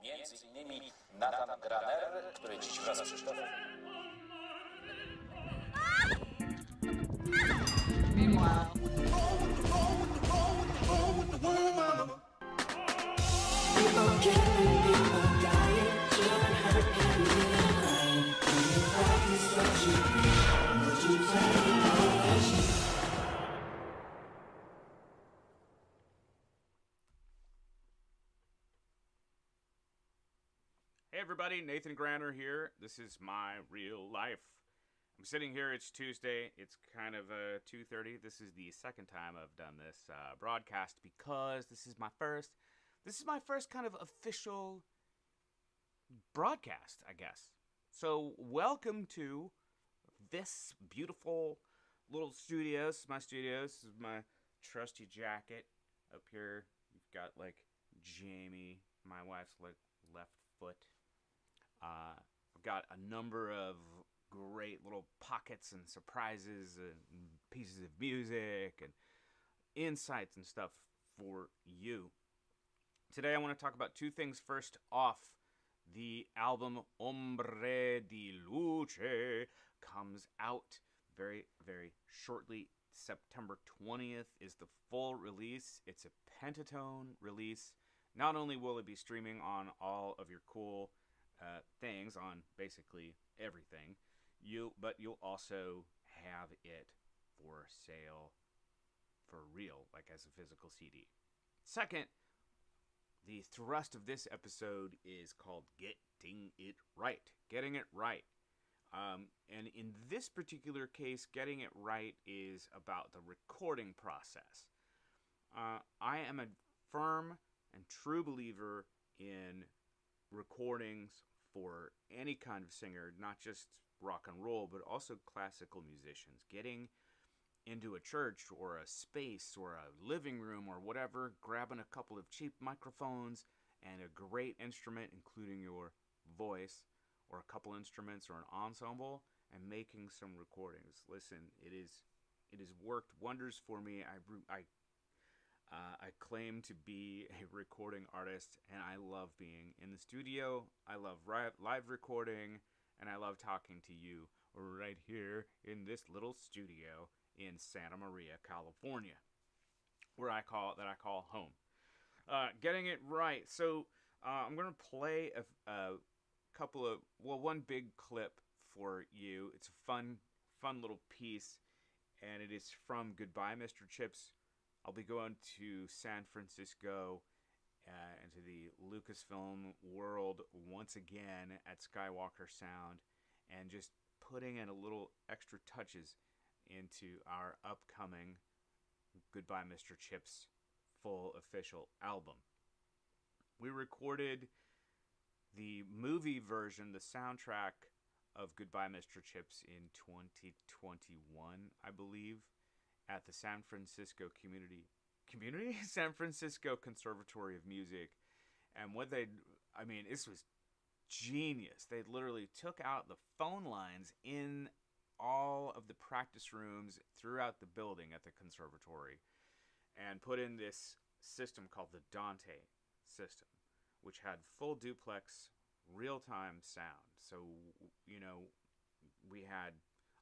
między innymi Nathan Granner, który dziś wraz z Krzysztofem... Meanwhile. People killing, people dying, children hurt, people crying. When you practice what you preach, would you take it? Hey everybody, Nathan Granner here. This is my real life. I'm sitting here, it's Tuesday, it's kind of 2:30. This is the second time I've done this broadcast because this is my first kind of official broadcast, I guess. So welcome to this beautiful little studio. This is my studio. This is my trusty jacket. Up here, you've got like Jamie, my wife's left foot. I've got a number of great little pockets and surprises and pieces of music and insights and stuff for you. Today I want to talk about two things. First off, the album Hombre de Luce comes out very, very shortly. September 20th is the full release. It's a pentatone release. Not only will it be streaming on all of your cool things, on basically everything, but you'll also have it for sale for real, like as a physical CD. Second, the thrust of this episode is called Getting It Right. Getting it right. And in this particular case, getting it right is about the recording process. I am a firm and true believer in recordings for any kind of singer, not just rock and roll, but also classical musicians. Getting into a church or a space or a living room or whatever, grabbing a couple of cheap microphones and a great instrument, including your voice, or a couple instruments or an ensemble, and making some recordings. Listen, it has worked wonders for me. I claim to be a recording artist, and I love being in the studio. I love live recording, and I love talking to you right here in this little studio in Santa Maria, California, where I call home. Getting it right. So I'm going to play a couple of, one big clip for you. It's a fun little piece, and it is from Goodbye, Mr. Chips. I'll be going to San Francisco, into the Lucasfilm world once again at Skywalker Sound, and just putting in a little extra touches into our upcoming Goodbye, Mr. Chips full official album. We recorded the movie version, the soundtrack of Goodbye, Mr. Chips in 2021, I believe, at the San Francisco San Francisco Conservatory of Music. And this was genius. They literally took out the phone lines in all of the practice rooms throughout the building at the conservatory and put in this system called the Dante system, which had full duplex real-time sound. So,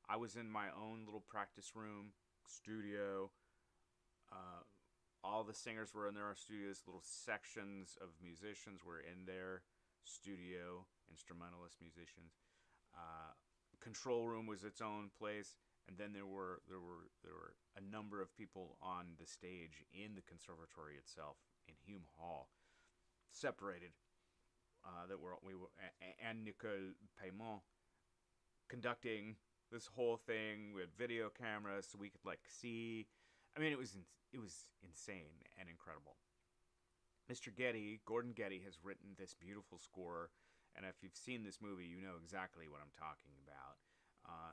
I was in my own little practice room, studio. All the singers were in their studios. Little sections of musicians were in their studio, instrumentalist musicians. Control room was its own place, and then there were a number of people on the stage in the conservatory itself in Hume Hall, separated. And Nicole Paymont conducting this whole thing. We had video cameras so we could see. It was insane and incredible. Mr. Gordon Getty has written this beautiful score, and if you've seen this movie, you know exactly what I'm talking about.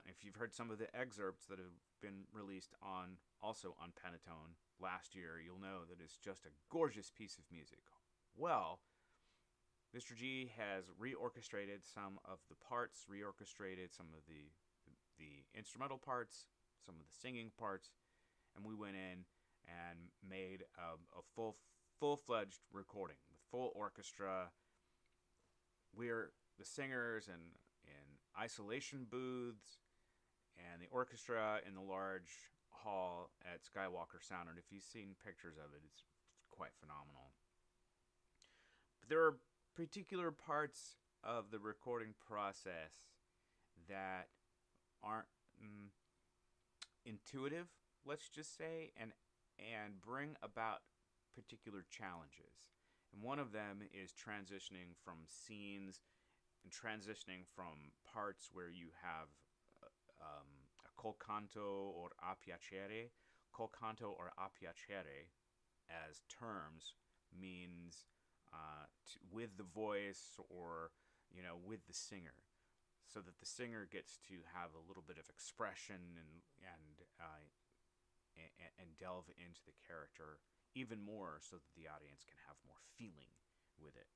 If you've heard some of the excerpts that have been released also on Pentatone last year, you'll know that it's just a gorgeous piece of music. Well, Mr. G has reorchestrated some of the parts, reorchestrated some of the instrumental parts, some of the singing parts, and we went in and made a full full-fledged recording with full orchestra, we're the singers in isolation booths, and the orchestra in the large hall at Skywalker Sound. And if you've seen pictures of it, it's quite phenomenal. But there are particular parts of the recording process that aren't intuitive, let's just say, and bring about particular challenges. And one of them is transitioning from scenes and transitioning from parts where you have a col canto or a piacere. Col canto or a piacere, as terms, means with the voice, or with the singer, so that the singer gets to have a little bit of expression and delve into the character even more, so that the audience can have more feeling with it.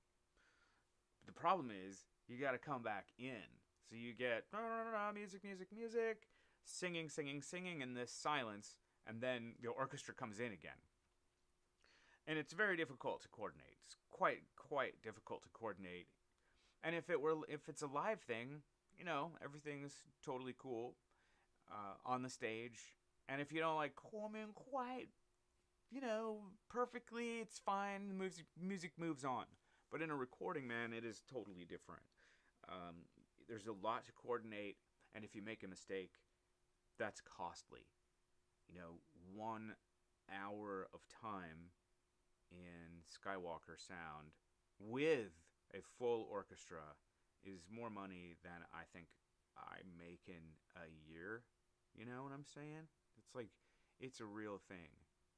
But the problem is, you got to come back in. So you get music, music, music, singing, singing, singing, in this silence, and then the orchestra comes in again. And it's very difficult to coordinate. It's quite difficult to coordinate. And if it's a live thing, everything's totally cool on the stage. And if you don't come in quite, perfectly, it's fine. The music moves on. But in a recording, man, it is totally different. There's a lot to coordinate, and if you make a mistake, that's costly. 1 hour of time in Skywalker Sound with a full orchestra is more money than I think I make in a year. You know what I'm saying? It's a real thing.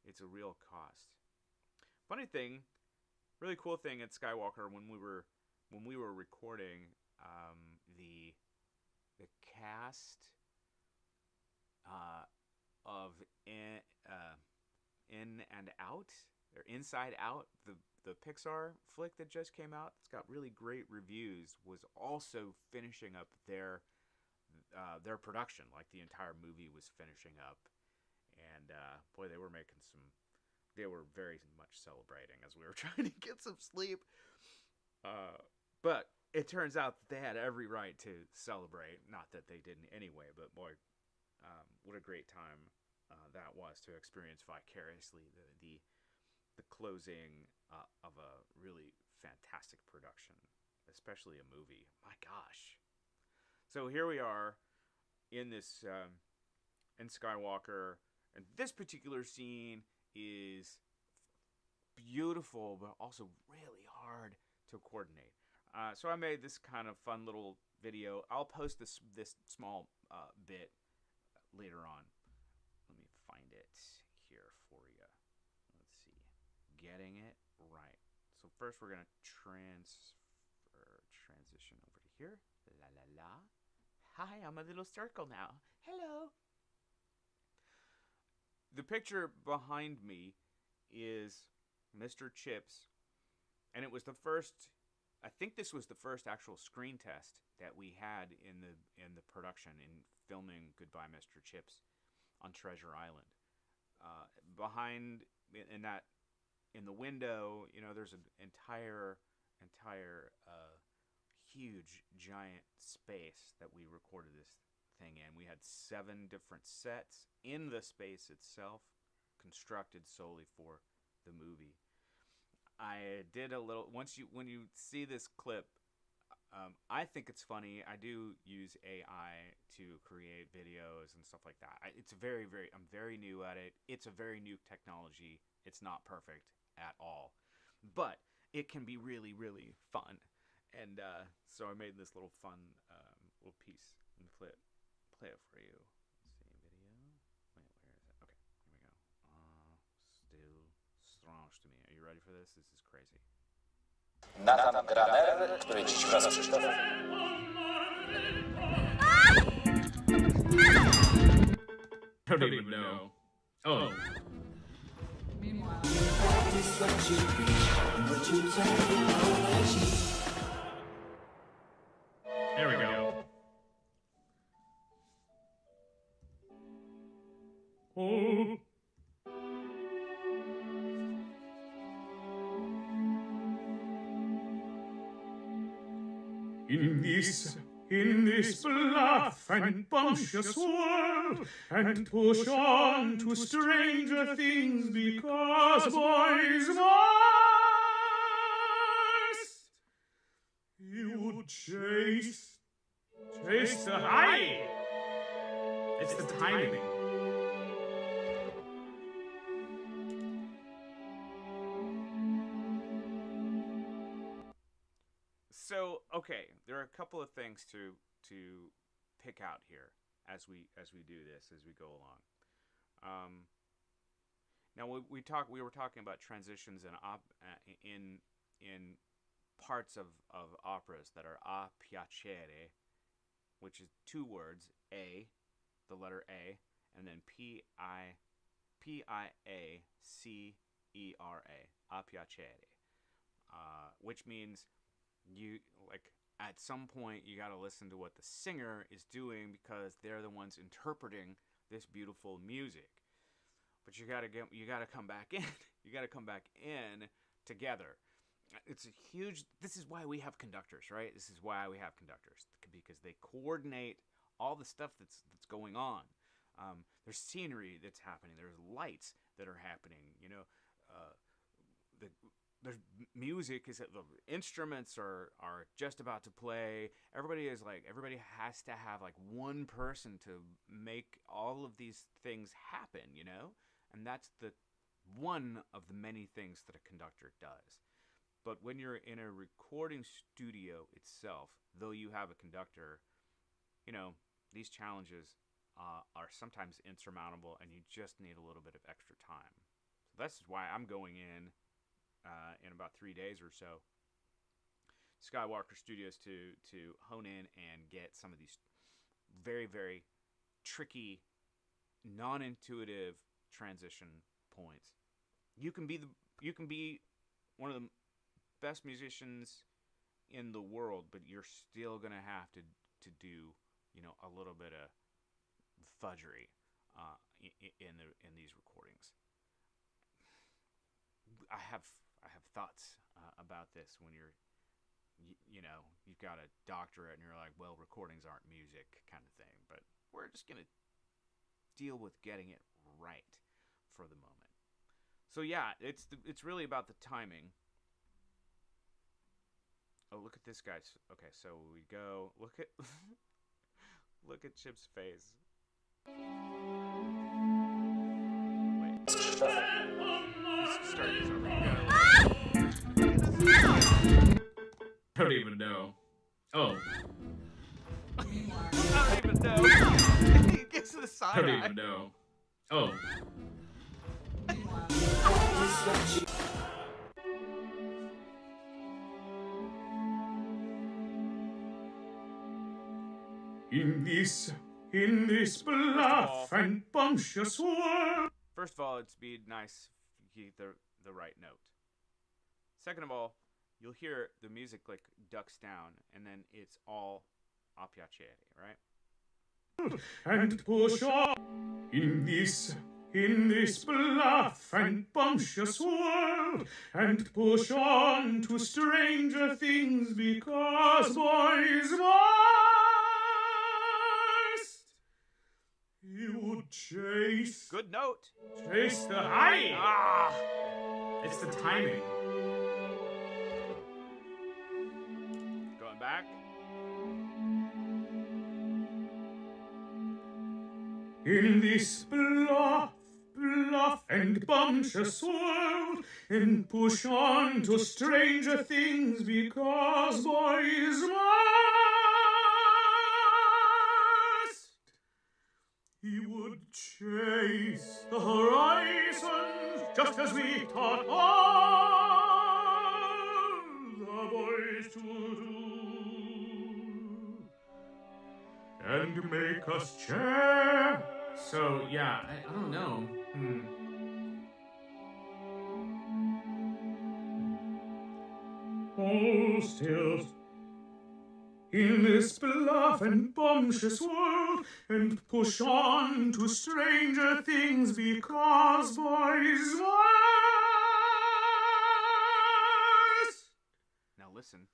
It's a real cost. Funny thing, really cool thing at Skywalker, when we were recording the cast of In and Out, or Inside Out, the Pixar flick that just came out, it's got really great reviews, was also finishing up their production. The entire movie was finishing up, and boy, they were very much celebrating as we were trying to get some sleep. But it turns out that they had every right to celebrate. Not that they didn't anyway, but boy, what a great time that was to experience vicariously the closing of a really fantastic production, especially a movie. My gosh. So here we are in this in Skywalker, and this particular scene is beautiful, but also really hard to coordinate. So I made this kind of fun little video. I'll post this small bit later on. Let me find it here for you. Let's see. Getting it right. So first we're going to transition over to here. La la la. Hi, I'm a little circle now. Hello. The picture behind me is Mr. Chips, and it was the first, I think this was the first actual screen test that we had in the production, in filming Goodbye Mr. Chips on Treasure Island. Behind in the window, there's an entire huge giant space that we recorded this thing in. We had 7 different sets in the space itself, constructed solely for the movie. I did a little, when you see this clip, I think it's funny. I do use AI to create videos and stuff like that. I'm very new at it. It's a very new technology. It's not perfect at all, but it can be really, really fun. And so I made this little fun little piece and play it for you. Let's see, video. Wait, where is it? Okay, here we go. Still strange to me. Are you ready for this? This is crazy. Nathan Granner, który dziś wraz z Krzysztofem. I don't even know. Oh. Practice what you preach, and what you tell you always cheat. There we go. Oh. in this bluff and bumptious world, and push on to stranger things because boys must. You would chase the high. It's the timing. So, okay, there are a couple of things to pick out here as we do this, as we go along. Now we were talking about transitions in parts of operas that are a piacere, which is two words, a, the letter A, and then Piacere, a piacere, which means you, like, at some point you got to listen to what the singer is doing because they're the ones interpreting this beautiful music. But you got to come back in. You got to come back in together. It's a huge. This is why we have conductors, right? This is why we have conductors, because they coordinate all the stuff that's going on. There's scenery that's happening. There's lights that are happening. You know, there's music. The instruments are just about to play. Everybody has to have like one person to make all of these things happen. You know, and that's the one of the many things that a conductor does. But when you're in a recording studio itself, though you have a conductor, you know, these challenges are sometimes insurmountable, and you just need a little bit of extra time. So that's why I'm going in about 3 days or so, Skywalker Studios, to hone in and get some of these very, very tricky, non-intuitive transition points. You can be one of the best musicians in the world, but you're still gonna have to do, you know, a little bit of fudgery in these recordings. I have thoughts about this when you've got a doctorate and you're like, well, recordings aren't music, kind of thing. But we're just gonna deal with getting it right for the moment. So yeah, it's really about the timing. Oh, look at this guy. Okay, so we go. Look at look at Chip's face. Wait. Let's start this over. I don't even know. Oh. I don't even know. He gets to the side. I don't even know. Oh. In this bluff and bumptious world. First of all, it'd be nice if you get the right note. Second of all, you'll hear the music like ducks down, and then it's all a piacere, right? And push on in this bluff and bumptious world, and push on to stranger things because boys must. You would chase. Good note. Chase the high. Ah. It's the timing. Going back. In this bluff and bumptious world, and push on to stranger things because boys must. He would chase the horizons just as we taught all the boys to do, and make us share. So, yeah, I don't know. Hold still in this bluff and bumptious world, and push on to stranger things because boys must. Now listen.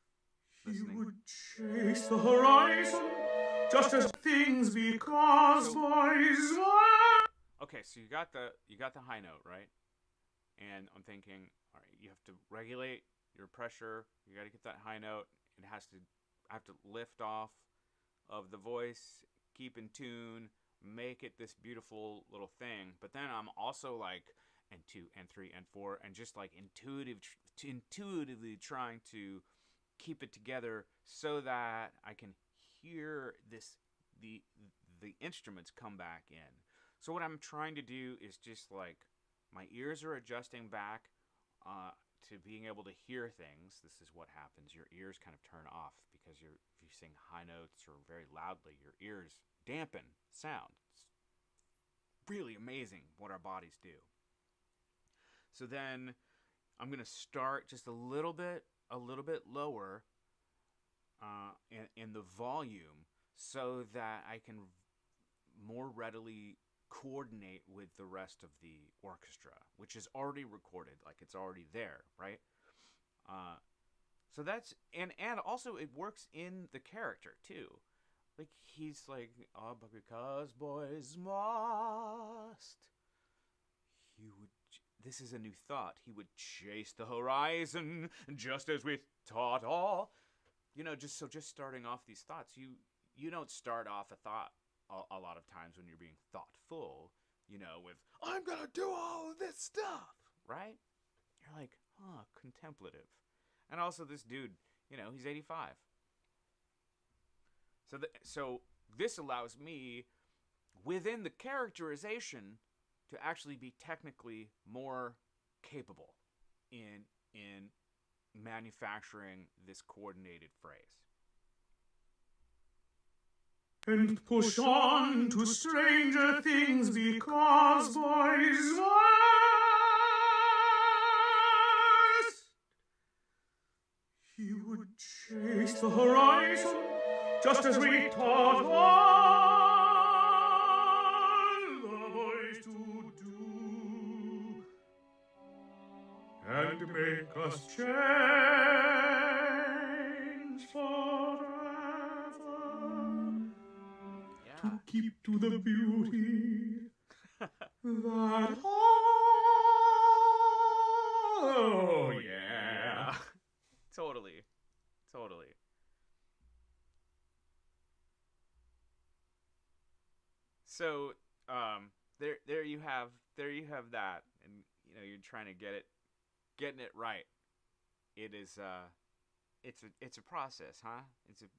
He listening. would chase the horizon just as things because boys are. Okay, so you got the high note, right? And I'm thinking, all right, you have to regulate your pressure. You got to get that high note. It has to I have to lift off of the voice, keep in tune, make it this beautiful little thing. But then I'm also like, and 2 and 3 and 4, and just like intuitively trying to keep it together so that I can hear the instruments come back in. So what I'm trying to do is just like my ears are adjusting back to being able to hear things. This is what happens. Your ears kind of turn off because if you sing high notes or very loudly, your ears dampen sound. It's really amazing what our bodies do. So then I'm going to start just a little bit lower in the volume so that I can more readily coordinate with the rest of the orchestra, which is already recorded, like it's already there, right? So that's and also it works in the character too. Like he's like, oh, but because boys must, he would. This is a new thought. He would chase the horizon just as we taught all. Just starting off these thoughts, you don't start off a thought a lot of times when you're being thoughtful, with, I'm gonna do all of this stuff, right? You're like, contemplative. And also this dude, he's 85. So this allows me, within the characterization, to actually be technically more capable in manufacturing this coordinated phrase. And push on to stranger things because boys must. He would chase the horizon just as we taught all the boys to do, and make us change forever. Yeah. To keep to the beauty that oh yeah. Totally. So there you have that, and you're trying to getting it right. It is it's a process, huh?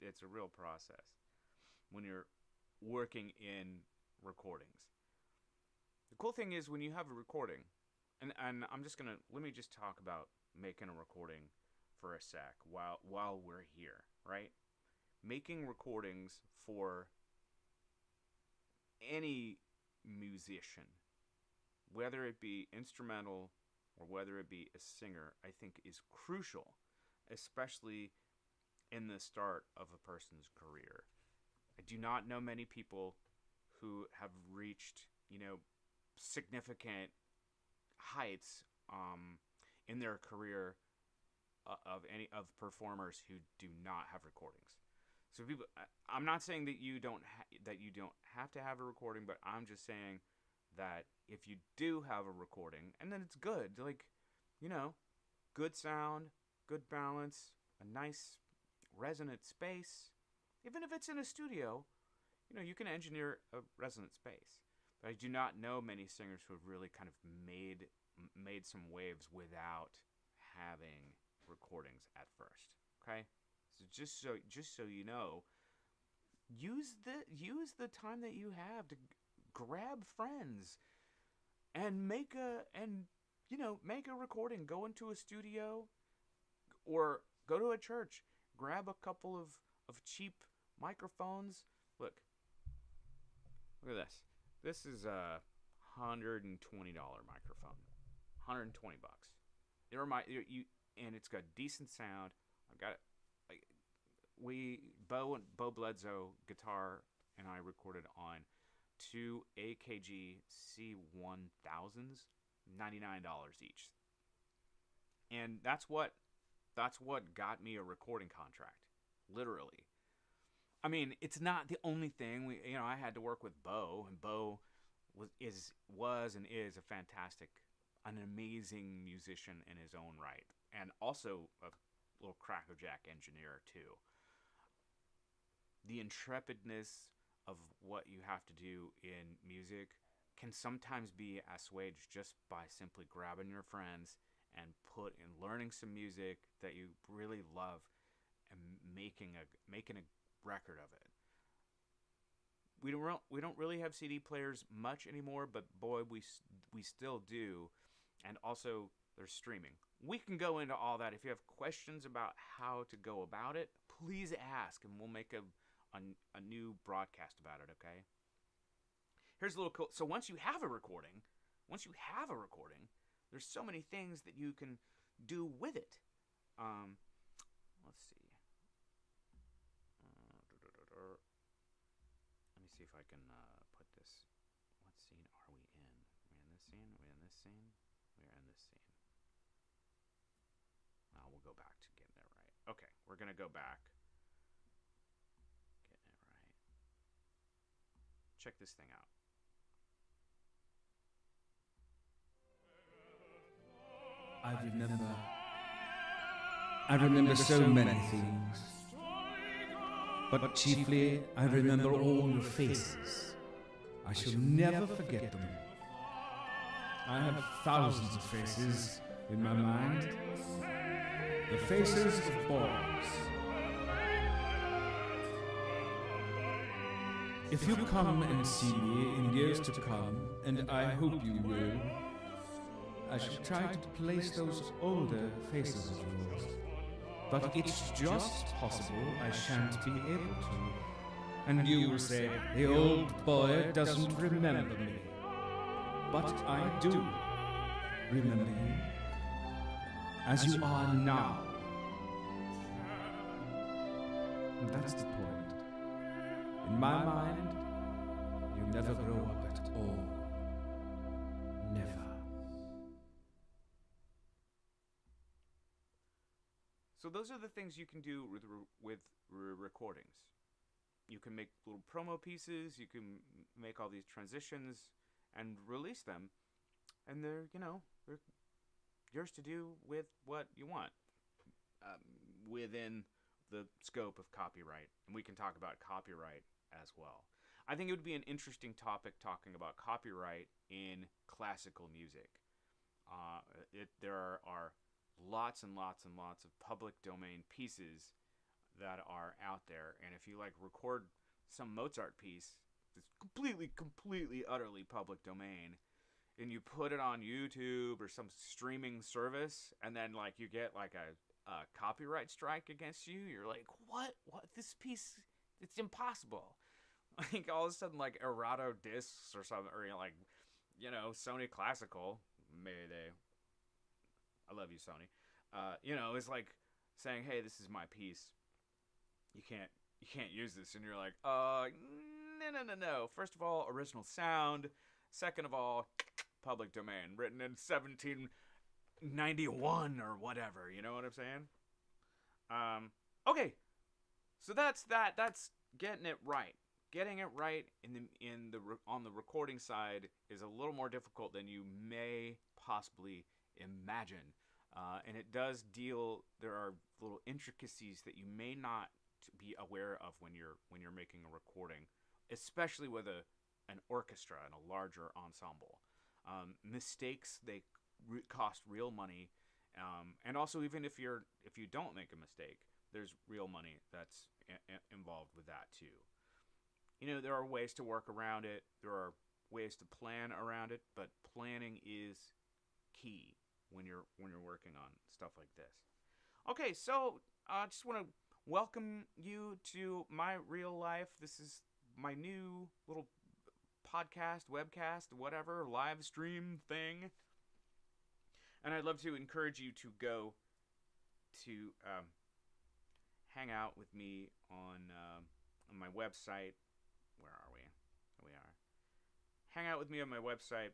It's a real process when you're working in recordings. The cool thing is when you have a recording, and let me just talk about making a recording for a sec while we're here, right? Making recordings for any musician, whether it be instrumental or whether it be a singer, I think is crucial, especially in the start of a person's career. I do not know many people who have reached, significant heights in their career of any of performers who do not have recordings. So people, I'm not saying that you don't have to have a recording, but I'm just saying that if you do have a recording, and then it's good, like, good sound, good balance, a nice resonant space. Even if it's in a studio, you can engineer a resonant space. But I do not know many singers who have really kind of made some waves without having recordings at first. Okay, so just so you know, use the time that you have to grab friends and make a recording. Go into a studio or go to a church. Grab a couple of cheap microphones. Look at this. This is a $120 microphone. $120. And it's got decent sound. I've got Bo Bledsoe guitar and I recorded on 2 AKG C1000s, $99 each. And that's what got me a recording contract. literally. I mean, it's not the only thing. I had to work with Bo, and Bo was and is an amazing musician in his own right, and also a little crackerjack engineer too. The intrepidness of what you have to do in music can sometimes be assuaged just by simply grabbing your friends and learning some music that you really love and making a record of it. We don't really have CD players much anymore, but boy, we still do. And also, there's streaming. We can go into all that. If you have questions about how to go about it, please ask, and we'll make a new broadcast about it, okay? Here's a little cool. So once you have a recording, there's so many things that you can do with it. Let's see. Let me see if I can put this. What scene are we in? Are we in this scene? Are we in this scene? We are in this scene. Now we'll go back to getting it right. Okay, we're gonna go back. Getting it right. Check this thing out. I remember so many things, but chiefly I remember all your faces. I shall never forget them. I have thousands of faces in my mind, the faces of boys. If you come and see me in years to come, and I hope you will, I shall try to place those older faces of yours. But it's just possible I shan't be able to. And you will say, the old boy doesn't remember me. But I do remember you, as you are now. And that's the point. In my mind, you never grow up at all. Never. So those are the things you can do with recordings. You can make little promo pieces. You can make all these transitions and release them, and they're yours to do with what you want within the scope of copyright. And we can talk about copyright as well. I think it would be an interesting topic talking about copyright in classical music. There are lots and lots and lots of public domain pieces that are out there, and if you record some Mozart piece that's completely utterly public domain, and you put it on YouTube or some streaming service, and then you get a copyright strike against you, you're like, what this piece, it's impossible. All of a sudden Erato discs or something, or Sony Classical, maybe they, I love you, Sony. It's saying, hey, this is my piece. You can't use this. And you're like, no. First of all, original sound. Second of all, public domain, written in 1791 or whatever. You know what I'm saying? Okay. So that's that. That's getting it right. Getting it right on the recording side is a little more difficult than you may possibly imagine. And it does there are little intricacies that you may not be aware of when you're making a recording, especially with an orchestra and a larger ensemble. Mistakes, they cost real money, and also even if you don't make a mistake, there's real money that's involved with that too. There are ways to work around it. There are ways to plan around it, but planning is key when you're working on stuff like this. Okay, so I just want to welcome you to my real life. This is my new little podcast, webcast, whatever, live stream thing. And I'd love to encourage you to go to hang out with me on my website. Where are we? Here we are. Hang out with me on my website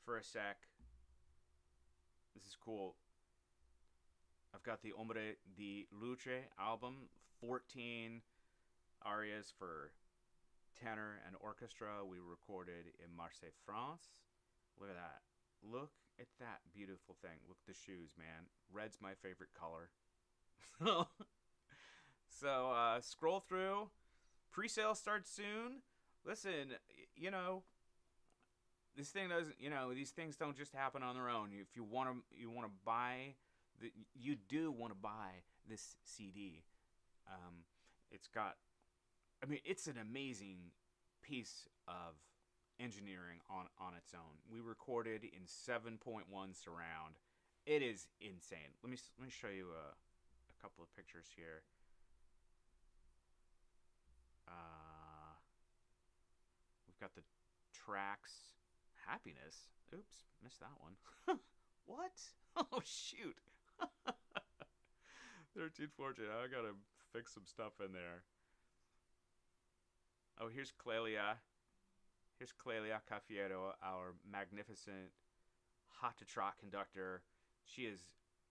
for a sec. This is cool. I've I've got the Ombre di Luce album, 14 arias for tenor and orchestra. We recorded in Marseille, France. Look at that. Look at that beautiful thing. Look at the shoes, man. Red's my favorite color. So scroll through. Pre-sale starts soon. Listen, you know, this thing doesn't. You know, these things don't just happen on their own. If you want to buy, you do want to buy this CD. It's got. I mean, it's an amazing piece of engineering on its own. We recorded in 7.1 surround. It is insane. Let me show you a couple of pictures here. We've got the tracks. Happiness. Oops, missed that one. What? Oh shoot. 1314. I gotta fix some stuff in there. Oh, here's Clelia. Here's Clelia Cafiero, our magnificent hot to trot conductor. She is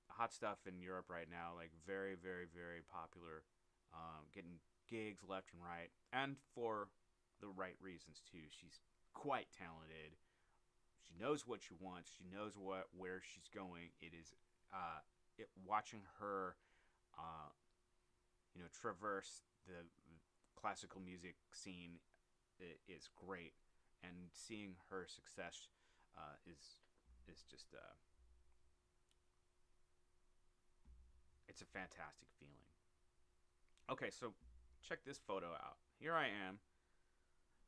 hot stuff in Europe right now, like very, very, very popular, getting gigs left and right, and for the right reasons too. She's quite talented. She knows what she wants. She knows where she's going. It is watching her, traverse the classical music scene is great, and seeing her success is just it's a fantastic feeling. Okay, so check this photo out. Here I am.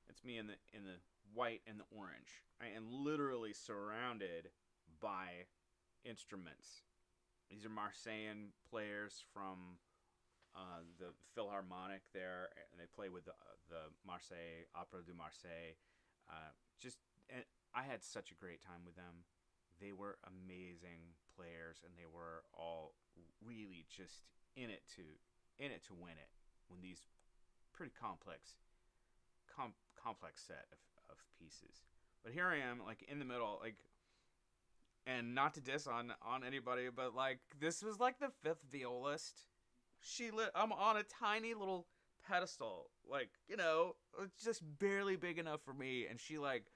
It's me in the white and the orange. I am literally surrounded by instruments. These are Marseillan players from the Philharmonic there, and they play with the Marseille Opera du Marseille. And I had such a great time with them. They were amazing players, and they were all really just in it to win it. When these pretty complex set of pieces. But here I am, like in the middle, like, and not to diss on anybody, but like this was like the fifth violist. I'm on a tiny little pedestal, like, it's just barely big enough for me, and she, like,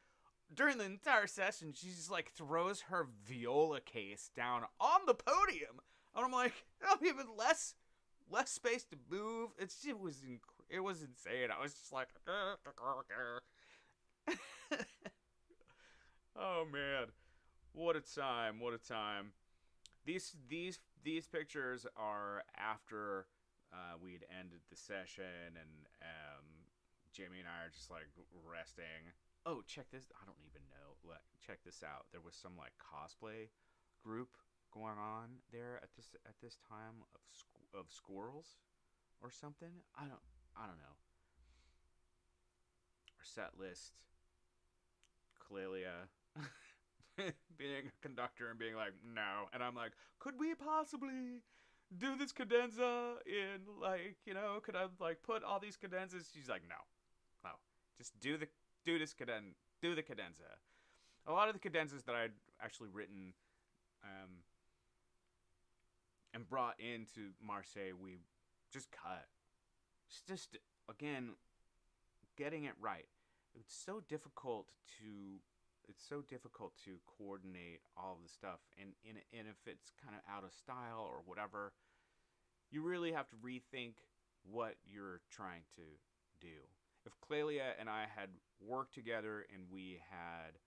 during the entire session, she just like throws her viola case down on the podium, and I'm like, I'm even less space to move. It was insane. I was just like, oh man, what a time! What a time! These pictures are after we'd ended the session, and Jamie and I are just like resting. Oh, check this! I don't even know. Check this out. There was some like cosplay group going on there at this time of squirrels or something. I don't know. Our set list, Clelia being a conductor and being like, no, and I'm like, could we possibly do this cadenza in, like, could I like put all these cadenzas? She's like, no, just do the cadenza. A lot of the cadenzas that I'd actually written and brought into Marseille, we just cut. Just again, getting it right. It's so difficult to coordinate all of the stuff, and if it's kind of out of style or whatever, you really have to rethink what you're trying to do. If Clelia and I had worked together and we had,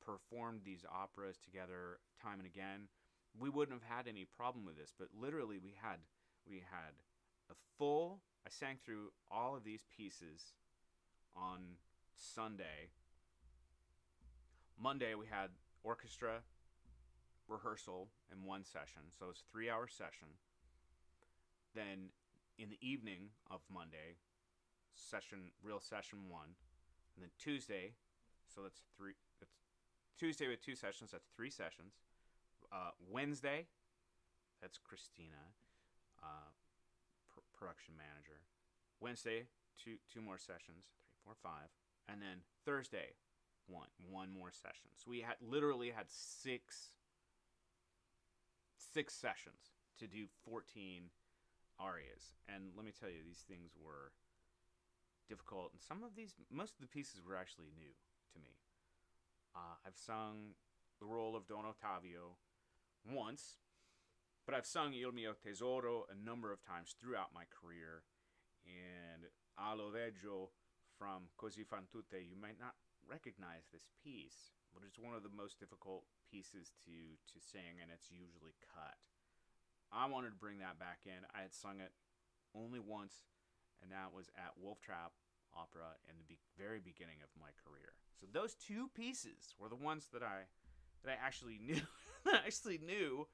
performed these operas together time and again, we wouldn't have had any problem with this. But literally, we had I sang through all of these pieces on Sunday. Monday we had orchestra rehearsal in one session, so it's a 3-hour session. Then in the evening of Monday, real session 1, and then Tuesday, so that's Tuesday with 2 sessions, that's 3 sessions. Wednesday, that's Christina, production manager. Wednesday, two more sessions, 3, 4, 5, and then Thursday, one more session. So we literally had six sessions to do 14 arias. And let me tell you, these things were difficult. And most of the pieces were actually new to me. I've sung the role of Don Ottavio once, but I've sung Il mio tesoro a number of times throughout my career. And a lo veggio from Così fan tutte, you might not recognize this piece, but it's one of the most difficult pieces to sing, and it's usually cut. I wanted to bring that back in. I had sung it only once, and that was at Wolf Trap Opera in the very beginning of my career. So those two pieces were the ones that I actually knew,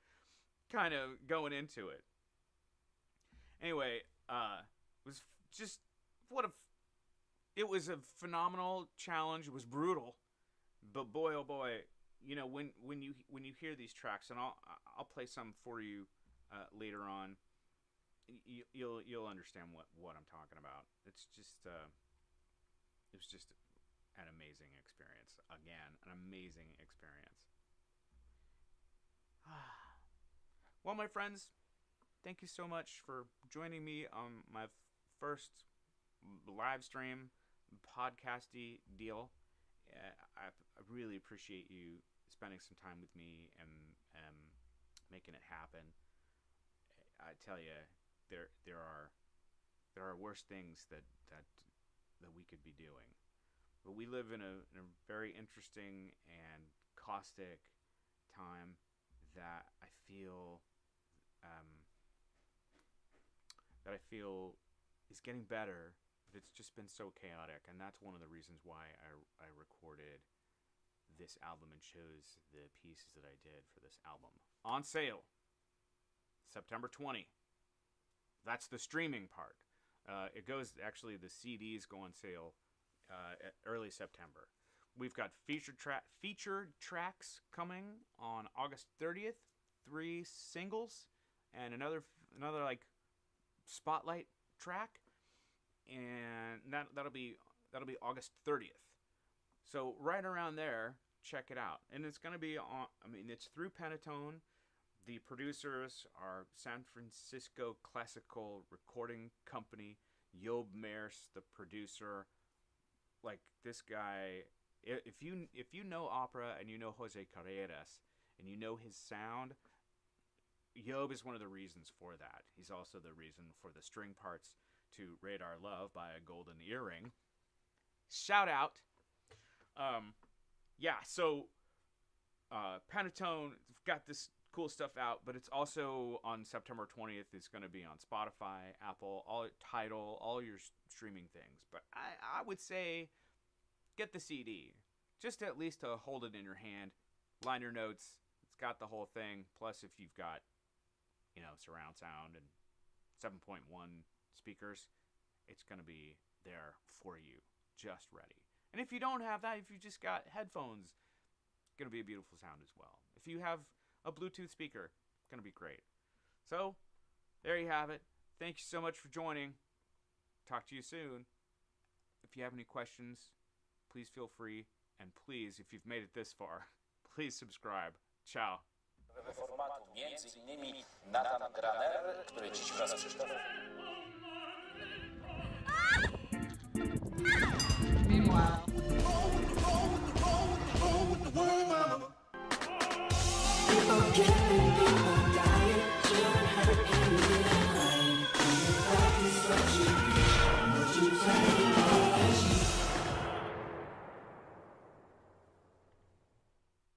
kind of going into it. Anyway, it was just it was a phenomenal challenge. It was brutal, but boy, oh boy, you know, when you hear these tracks, and I'll play some for you later on. You'll understand what I'm talking about. It's just it was just an amazing experience. Again, an amazing experience. Well, my friends, thank you so much for joining me on my first live stream podcasty deal. I really appreciate you spending some time with me and making it happen. I tell you, there are worse things that we could be doing, but we live in a very interesting and caustic time that I feel is getting better. But it's just been so chaotic, and that's one of the reasons why I recorded this album and chose the pieces that I did for this album. On sale September 20. That's the streaming part. It goes, actually, the CDs go on sale at early September. We've got featured tracks coming on August 30th, 3 singles, and another like spotlight track, and that'll be August 30th. So right around there, check it out. And it's going to be on, it's through Pentatone. The producers are San Francisco Classical Recording Company. Job Meers, the producer. Like, this guy, if you know opera and you know Jose Carreras and you know his sound, Job is one of the reasons for that. He's also the reason for the string parts to Radar Love by a Golden Earring. Shout out. So Pentatone got this cool stuff out, but it's also on September 20th. It's going to be on Spotify, Apple, Tidal, all your streaming things. But I would say get the CD, just at least to hold it in your hand, liner notes. It's got the whole thing. Plus, if you've got, surround sound and 7.1 speakers, it's going to be there for you, just ready. And if you don't have that, if you just got headphones, it's going to be a beautiful sound as well. If you have a Bluetooth speaker, it's going to be great. So, there you have it. Thank you so much for joining. Talk to you soon. If you have any questions, please feel free. And please, if you've made it this far, please subscribe. Ciao. Formatu między innymi Nathan Granner, który dziś wraz z Krzysztofem. Meanwhile, people killing